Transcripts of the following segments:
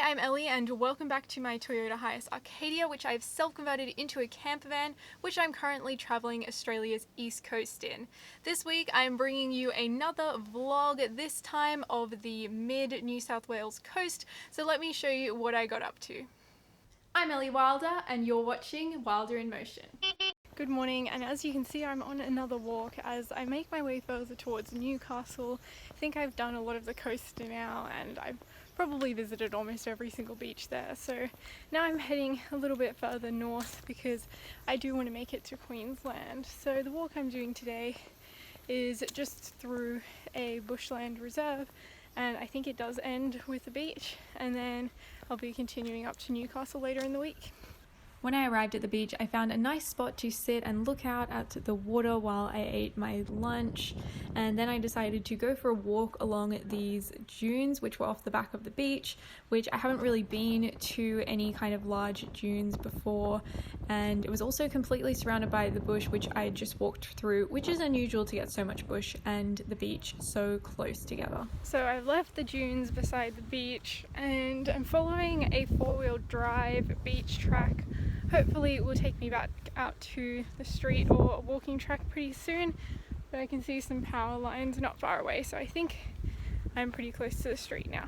I'm Ellie and welcome back to my Toyota Hiace Arcadia, which I've self-converted into a camper van, which I'm currently travelling Australia's east coast in. This week I'm bringing you another vlog, this time of the mid New South Wales coast, so let me show you what I got up to. I'm Ellie Wilder and you're watching Wilder in Motion. Good morning, and as you can see I'm on another walk as I make my way further towards Newcastle. I think I've done a lot of the coast now and I've probably visited almost every single beach there, so now I'm heading a little bit further north because I do want to make it to Queensland. So the walk I'm doing today is just through a bushland reserve, and I think it does end with the beach, and then I'll be continuing up to Newcastle later in the week. When I arrived at the beach, I found a nice spot to sit and look out at the water while I ate my lunch, and then I decided to go for a walk along these dunes which were off the back of the beach, which I haven't really been to any kind of large dunes before, and it was also completely surrounded by the bush which I just walked through, which is unusual to get so much bush and the beach so close together. So I've left the dunes beside the beach and I'm following a four-wheel drive beach track. Hopefully it will take me back out to the street or a walking track pretty soon, but I can see some power lines not far away, so I think I'm pretty close to the street now.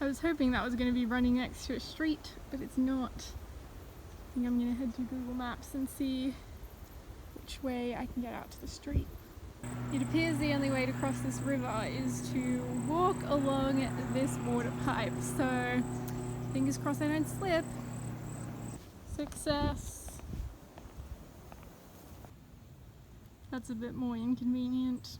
I was hoping that was going to be running next to a street, but it's not. I think I'm going to head to Google Maps and see which way I can get out to the street. It appears the only way to cross this river is to walk along this water pipe, so fingers crossed I don't slip. Success. That's a bit more inconvenient.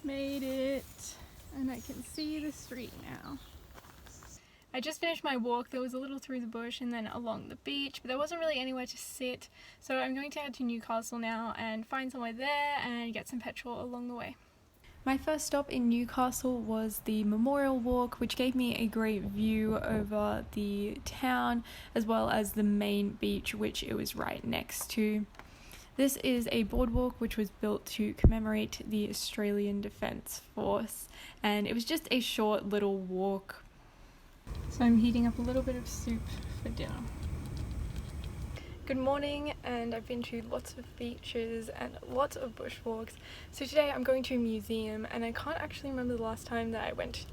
Made it, and I can see the street now. I just finished my walk. There was a little through the bush and then along the beach, but there wasn't really anywhere to sit, so I'm going to head to Newcastle now and find somewhere there and get some petrol along the way. My first stop in Newcastle was the Memorial Walk, which gave me a great view over the town as well as the main beach, which it was right next to. This is a boardwalk which was built to commemorate the Australian Defence Force, and it was just a short little walk. So I'm heating up a little bit of soup for dinner. Good morning, and I've been to lots of beaches and lots of bushwalks. So today I'm going to a museum, and I can't actually remember the last time that I went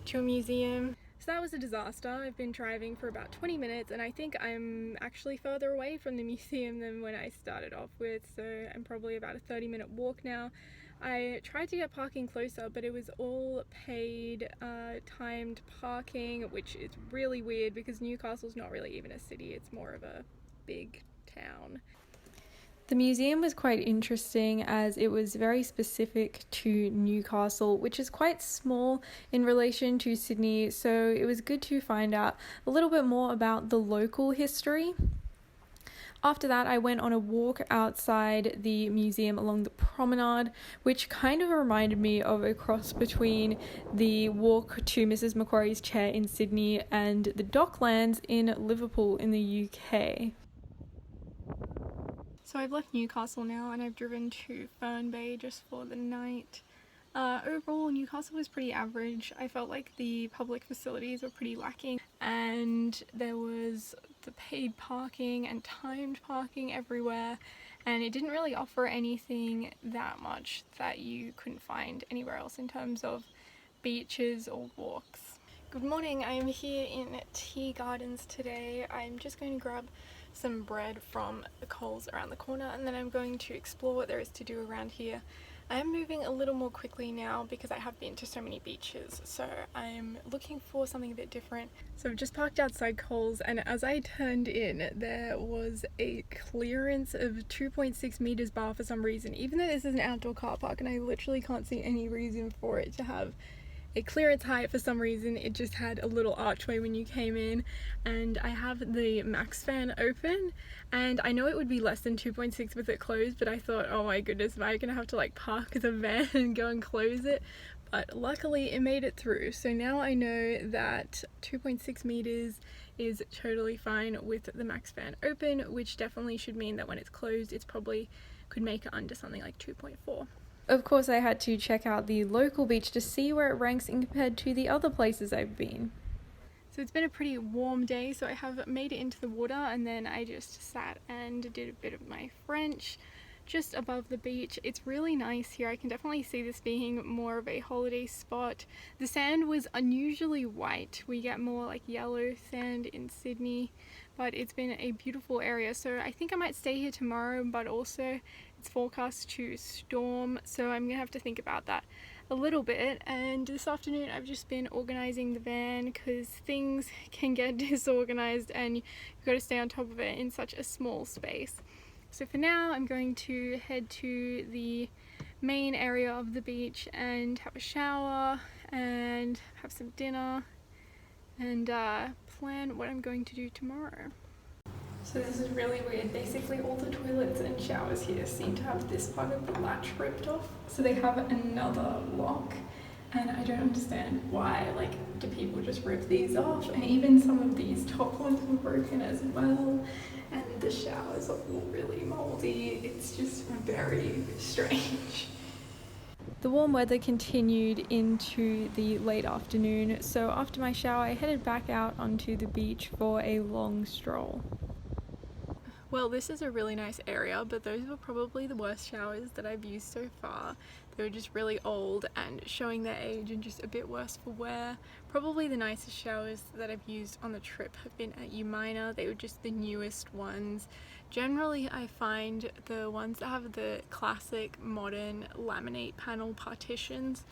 to a museum. So that was a disaster. I've been driving for about 20 minutes and I think I'm actually further away from the museum than when I started off with, so I'm probably about a 30-minute walk now. I tried to get parking closer, but it was all paid, timed parking, which is really weird because Newcastle's not really even a city, it's more of a big town. The museum was quite interesting as it was very specific to Newcastle, which is quite small in relation to Sydney, so it was good to find out a little bit more about the local history. After that, I went on a walk outside the museum along the promenade, which kind of reminded me of a cross between the walk to Mrs. Macquarie's chair in Sydney and the Docklands in Liverpool in the UK. So I've left Newcastle now and I've driven to Fern Bay just for the night. Overall, Newcastle was pretty average. I felt like the public facilities were pretty lacking and there was the paid parking and timed parking everywhere, and it didn't really offer anything that much that you couldn't find anywhere else in terms of beaches or walks. Good morning, I am here in Tea Gardens today. I'm just going to grab some bread from the Coles around the corner and then I'm going to explore what there is to do around here. I am moving a little more quickly now because I have been to so many beaches, so I'm looking for something a bit different. So I've just parked outside Coles, and as I turned in there was a clearance of 2.6 meters bar for some reason, even though this is an outdoor car park and I literally can't see any reason for it to have a clearance height. For some reason it just had a little archway when you came in, and I have the Max fan open and I know it would be less than 2.6 with it closed, but I thought, oh my goodness, am I gonna have to like park the van and go and close it? But luckily it made it through, so now I know that 2.6 meters is totally fine with the Max fan open, which definitely should mean that when it's closed it's probably could make it under something like 2.4. Of course, I had to check out the local beach to see where it ranks in compared to the other places I've been. So it's been a pretty warm day, so I have made it into the water, and then I just sat and did a bit of my French just above the beach. It's really nice here. I can definitely see this being more of a holiday spot. The sand was unusually white. We get more like yellow sand in Sydney, but it's been a beautiful area. So I think I might stay here tomorrow, but also it's forecast to storm, so I'm gonna have to think about that a little bit. And this afternoon I've just been organizing the van because things can get disorganized and you've got to stay on top of it in such a small space. So for now I'm going to head to the main area of the beach and have a shower and have some dinner and plan what I'm going to do tomorrow. So this is really weird. Basically all the toilets and showers here seem to have this part of the latch ripped off. So they have another lock and I don't understand why. Like, do people just rip these off? And even some of these top ones were broken as well. And the showers are all really moldy. It's just very strange. The warm weather continued into the late afternoon. So after my shower, I headed back out onto the beach for a long stroll. Well, this is a really nice area, but those were probably the worst showers that I've used so far. They were just really old and showing their age and just a bit worse for wear. Probably the nicest showers that I've used on the trip have been at Umina. They were just the newest ones. Generally, I find the ones that have the classic modern laminate panel partitions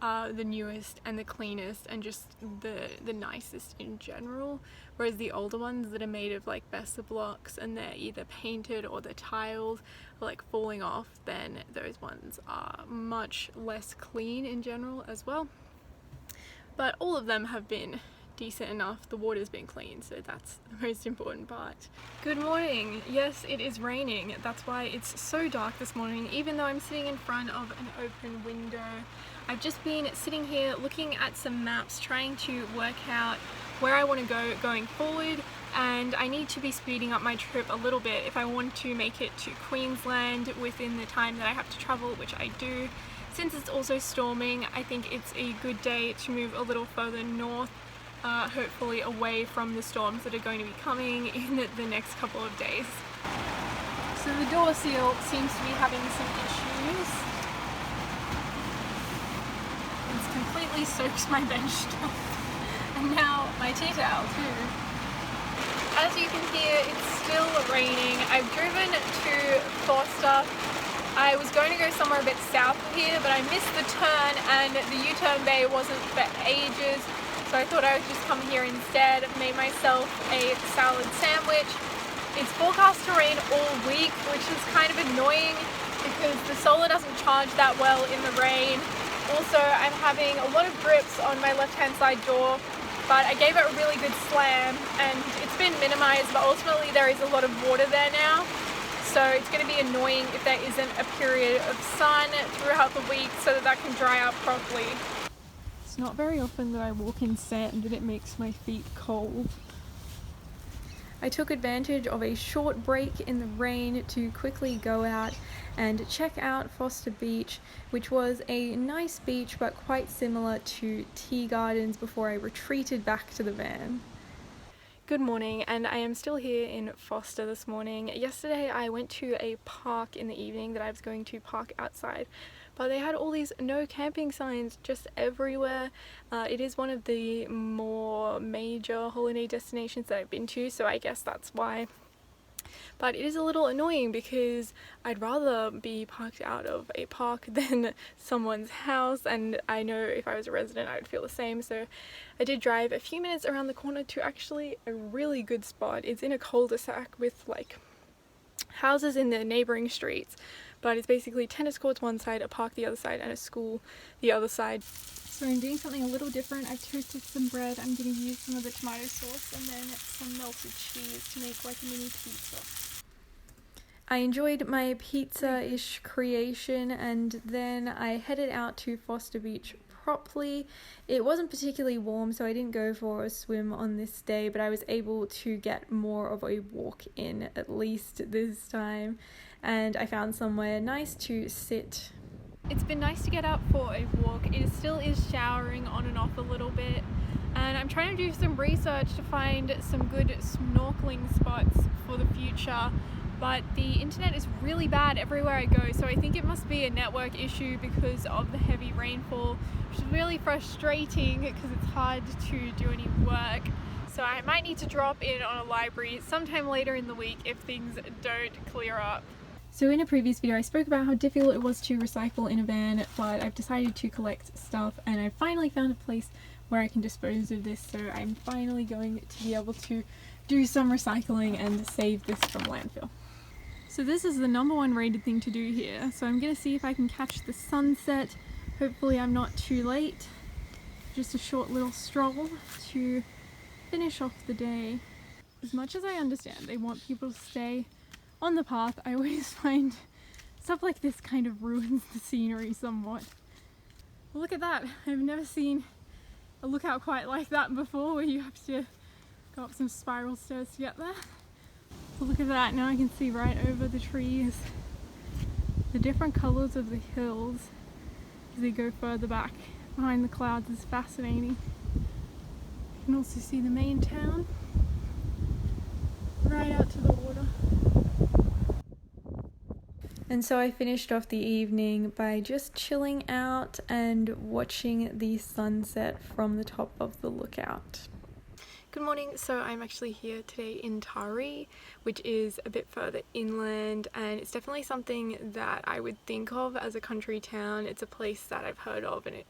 are the newest and the cleanest and just the nicest in general, whereas the older ones that are made of like Bessa blocks and they're either painted or the tiles are like falling off, then those ones are much less clean in general as well. But all of them have been decent enough. The water's been clean, so that's the most important part. Good morning. Yes, it is raining. That's why it's so dark this morning, even though I'm sitting in front of an open window. I've just been sitting here looking at some maps, trying to work out where I want to go going forward, and I need to be speeding up my trip a little bit if I want to make it to Queensland within the time that I have to travel, which I do. Since it's also storming, I think it's a good day to move a little further north, hopefully away from the storms that are going to be coming in the next couple of days. So the door seal seems to be having some issues. It's completely soaked my bench top and now my tea towel too. As you can hear, it's still raining. I've driven to Forster. I was going to go somewhere a bit south of here, but I missed the turn and the U-turn bay wasn't for ages. So I thought I would just come here instead. I've made myself a salad sandwich. It's forecast to rain all week, which is kind of annoying because the solar doesn't charge that well in the rain. Also, I'm having a lot of drips on my left-hand side door, but I gave it a really good slam and it's been minimized, but ultimately there is a lot of water there now. So it's going to be annoying if there isn't a period of sun throughout the week so that can dry out properly. It's not very often that I walk in sand and it makes my feet cold. I took advantage of a short break in the rain to quickly go out and check out Forster Beach, which was a nice beach but quite similar to Tea Gardens before I retreated back to the van. Good morning, and I am still here in Forster this morning. Yesterday I went to a park in the evening that I was going to park outside, but they had all these no camping signs just everywhere. It is one of the more major holiday destinations that I've been to, so I guess that's why. But it is a little annoying because I'd rather be parked out of a park than someone's house, and I know if I was a resident I would feel the same. So I did drive a few minutes around the corner to actually a really good spot. It's in a cul-de-sac with like houses in the neighboring streets, but it's basically tennis courts one side, a park the other side, and a school the other side. So I'm doing something a little different. I've toasted some bread. I'm going to use some of the tomato sauce and then some melted cheese to make like a mini pizza. I enjoyed my pizza-ish creation, and then I headed out to Forster Beach properly. It wasn't particularly warm, so I didn't go for a swim on this day, but I was able to get more of a walk in at least this time, and I found somewhere nice to sit. It's been nice to get out for a walk. It still is showering on and off a little bit, and I'm trying to do some research to find some good snorkeling spots for the future, but the internet is really bad everywhere I go, so I think it must be a network issue because of the heavy rainfall, which is really frustrating because it's hard to do any work. So I might need to drop in on a library sometime later in the week if things don't clear up. So in a previous video I spoke about how difficult it was to recycle in a van, but I've decided to collect stuff and I finally found a place where I can dispose of this, so I'm finally going to be able to do some recycling and save this from landfill. So this is the #1 rated thing to do here, so I'm going to see if I can catch the sunset. Hopefully I'm not too late. Just a short little stroll to finish off the day. As much as I understand they want people to stay on the path, I always find stuff like this kind of ruins the scenery somewhat. Well, look at that. I've never seen a lookout quite like that before, where you have to go up some spiral stairs to get there. So look at that, now I can see right over the trees the different colours of the hills as they go further back behind the clouds. Is fascinating. You can also see the main town right out to the water. And so I finished off the evening by just chilling out and watching the sunset from the top of the lookout. Good morning. So I'm actually here today in Taree, which is a bit further inland, and it's definitely something that I would think of as a country town. It's a place that I've heard of, and it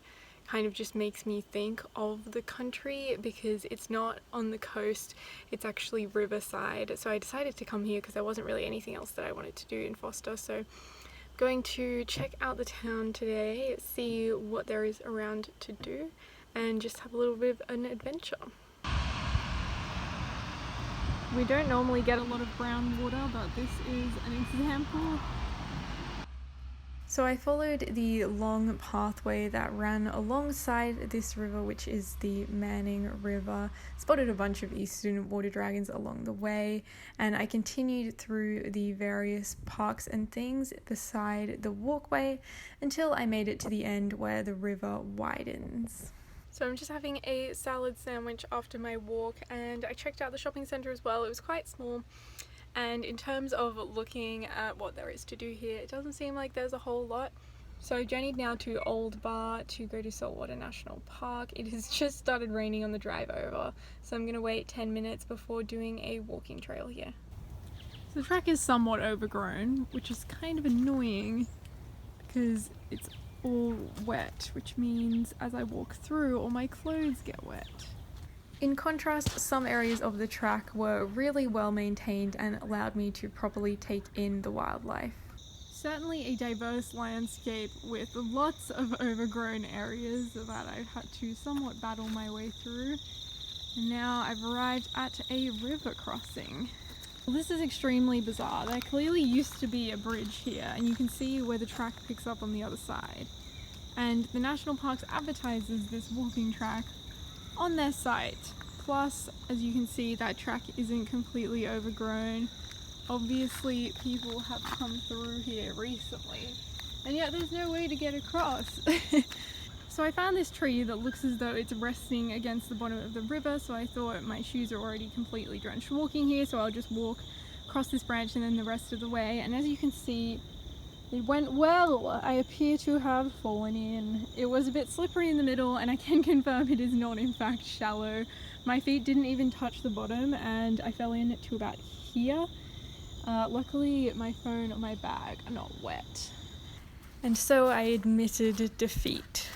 kind of just makes me think of the country because it's not on the coast, it's actually riverside. So I decided to come here because there wasn't really anything else that I wanted to do in Foster. So I'm going to check out the town today, see what there is around to do, and just have a little bit of an adventure. We don't normally get a lot of brown water, but this is an example. So I followed the long pathway that ran alongside this river, which is the Manning River, spotted a bunch of eastern water dragons along the way, and I continued through the various parks and things beside the walkway until I made it to the end where the river widens. So I'm just having a salad sandwich after my walk, and I checked out the shopping centre as well. It was quite small, and in terms of looking at what there is to do here, it doesn't seem like there's a whole lot. So I journeyed now to Old Bar to go to Saltwater National Park. It has just started raining on the drive over, so I'm going to wait 10 minutes before doing a walking trail here. So the track is somewhat overgrown, which is kind of annoying because it's all wet, which means as I walk through, all my clothes get wet. In contrast, some areas of the track were really well maintained and allowed me to properly take in the wildlife. Certainly a diverse landscape with lots of overgrown areas that I've had to somewhat battle my way through. And now I've arrived at a river crossing. Well, this is extremely bizarre. There clearly used to be a bridge here, and you can see where the track picks up on the other side. And the National Parks advertises this walking track on their site. Plus, as you can see, that track isn't completely overgrown. Obviously, people have come through here recently, and yet there's no way to get across. So I found this tree that looks as though it's resting against the bottom of the river, so I thought my shoes are already completely drenched walking here, so I'll just walk across this branch and then the rest of the way. And as you can see, it went well. I appear to have fallen in. It was a bit slippery in the middle, and I can confirm it is not in fact shallow. My feet didn't even touch the bottom, and I fell in to about here. Luckily my phone and my bag are not wet. And so I admitted defeat.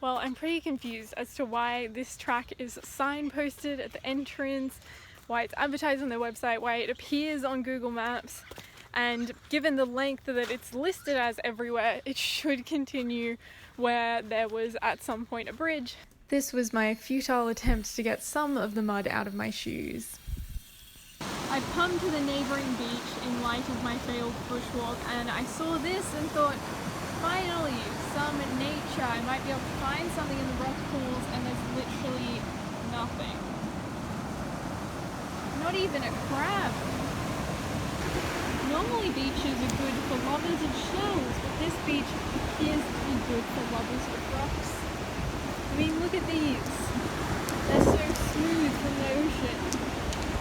Well, I'm pretty confused as to why this track is signposted at the entrance, why it's advertised on their website, why it appears on Google Maps, and given the length that it's listed as everywhere, it should continue where there was at some point a bridge. This was my futile attempt to get some of the mud out of my shoes. I've come to the neighbouring beach in light of my failed bushwalk, and I saw this and thought, finally, some nature. I might be able to find something in the rock pools, and there's literally nothing. Not even a crab. Normally beaches are good for lovers of shells, but this beach appears to be good for lovers of rocks. I mean, look at these. They're so smooth from the ocean.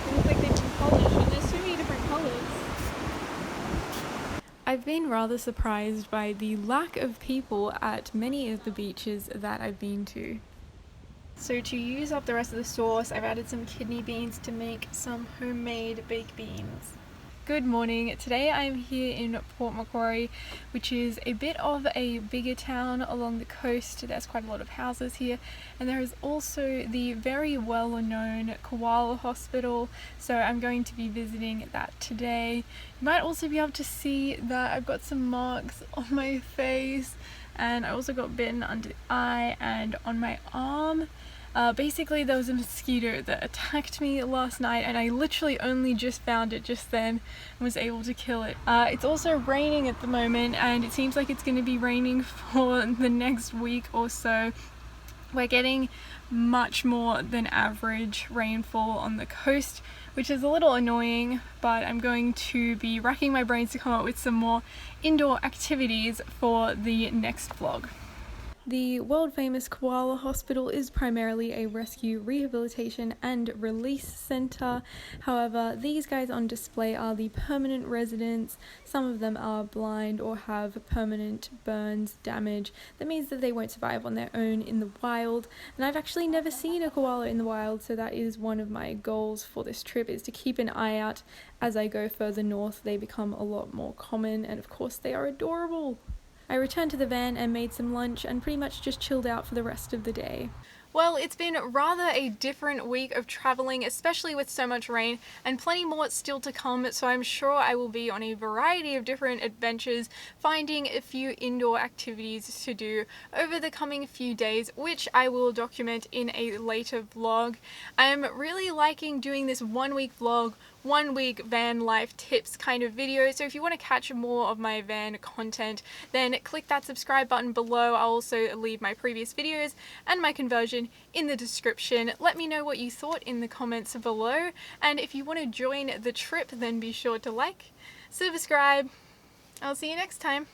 They look like they've been polished, and there's so many different colours. I've been rather surprised by the lack of people at many of the beaches that I've been to. So to use up the rest of the sauce, I've added some kidney beans to make some homemade baked beans. Good morning. Today I'm here in Port Macquarie, which is a bit of a bigger town along the coast. There's quite a lot of houses here, and there is also the very well-known Koala Hospital, so I'm going to be visiting that today. You might also be able to see that I've got some marks on my face, and I also got bitten under the eye and on my arm. Basically there was a mosquito that attacked me last night, and I literally only just found it just then and was able to kill it. It's also raining at the moment, and it seems like it's going to be raining for the next week or so. We're getting much more than average rainfall on the coast, which is a little annoying, but I'm going to be racking my brains to come up with some more indoor activities for the next vlog. The world-famous Koala Hospital is primarily a rescue, rehabilitation and release centre. However, these guys on display are the permanent residents. Some of them are blind or have permanent burns, damage. That means that they won't survive on their own in the wild. And I've actually never seen a koala in the wild, so that is one of my goals for this trip, is to keep an eye out. As I go further north, they become a lot more common, and of course they are adorable. I returned to the van and made some lunch and pretty much just chilled out for the rest of the day. Well, it's been rather a different week of traveling, especially with so much rain, and plenty more still to come, so I'm sure I will be on a variety of different adventures, finding a few indoor activities to do over the coming few days, which I will document in a later vlog. I am really liking doing this 1 week vlog, 1 week van life tips kind of video, so if you want to catch more of my van content, then click that subscribe button below. I'll also leave my previous videos and my conversion in the description. Let me know what you thought in the comments below, and if you want to join the trip, then be sure to like, subscribe. I'll see you next time.